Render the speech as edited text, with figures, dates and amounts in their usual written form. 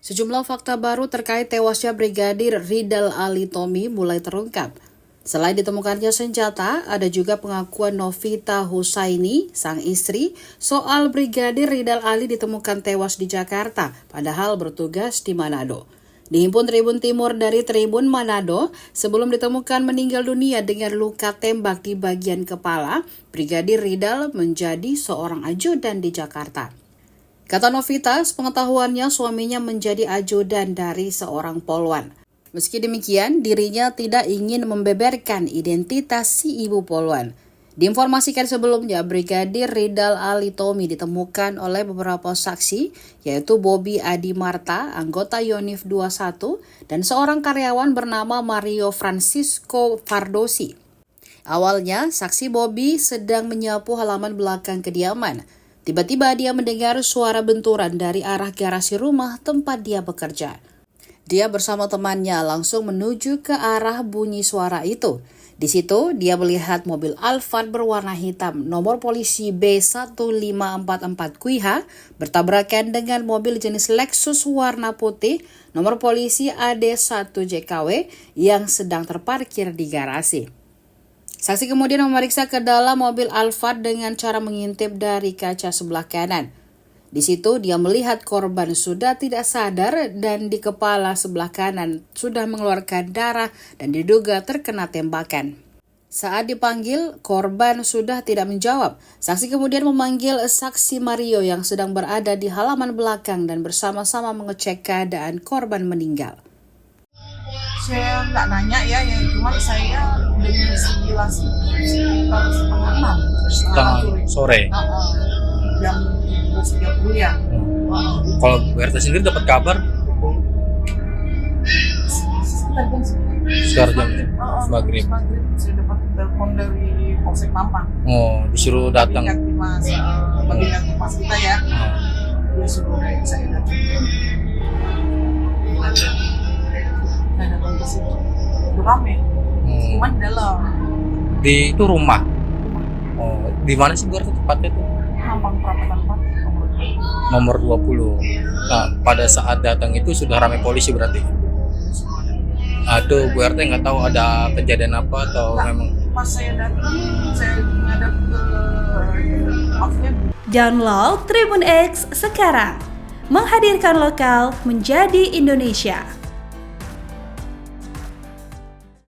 Sejumlah fakta baru terkait tewasnya Brigadir Ridal Ali Tommy mulai terungkap. Selain ditemukannya senjata, ada juga pengakuan Novita Husaini, sang istri, soal Brigadir Ridal Ali ditemukan tewas di Jakarta, padahal bertugas di Manado. Dihimpun Tribun Timur dari Tribun Manado, sebelum ditemukan meninggal dunia dengan luka tembak di bagian kepala, Brigadir Ridal menjadi seorang ajudan di Jakarta. Kata Novita, sepengetahuannya suaminya menjadi ajudan dari seorang polwan. Meski demikian, dirinya tidak ingin membeberkan identitas si ibu polwan. Diinformasikan sebelumnya, Brigadir Ridal Ali Tommy ditemukan oleh beberapa saksi, yaitu Bobby Adi Marta, anggota Yonif 21, dan seorang karyawan bernama Mario Francisco Fardosi. Awalnya, saksi Bobby sedang menyapu halaman belakang kediaman. Tiba-tiba dia mendengar suara benturan dari arah garasi rumah tempat dia bekerja. Dia bersama temannya langsung menuju ke arah bunyi suara itu. Di situ, dia melihat mobil Alphard berwarna hitam nomor polisi B1544 QH bertabrakan dengan mobil jenis Lexus warna putih nomor polisi AD1JKW yang sedang terparkir di garasi. Saksi kemudian memeriksa ke dalam mobil Alphard dengan cara mengintip dari kaca sebelah kanan. Di situ dia melihat korban sudah tidak sadar dan di kepala sebelah kanan sudah mengeluarkan darah dan diduga terkena tembakan. Saat dipanggil, korban sudah tidak menjawab. Saksi kemudian memanggil saksi Mario yang sedang berada di halaman belakang dan bersama-sama mengecek keadaan korban meninggal. Saya nggak nanya ya, cuman saya dengar sekitar 5:30 sore. Jam 12.30 ya. Kalau Bu RT sendiri dapat kabar sekitar jam maghrib. Saya dapat telepon dari Polsek Mampang. Oh, disuruh datang. Bagian Mas kita ya. Dia suruh saya datang. Saya datang ke situ. Udah rame. Cuman di dalam. Di itu rumah. Oh, di mana sih Bu RT tepatnya itu? Mampang Perapatan 4 nomor 20. Nah, pada saat datang itu sudah ramai polisi berarti. Aduh, Bu RT nggak tahu ada kejadian apa atau memang. Pas saya datang, saya ngadap ke maksudnya. Download Tribun X sekarang, menghadirkan lokal menjadi Indonesia.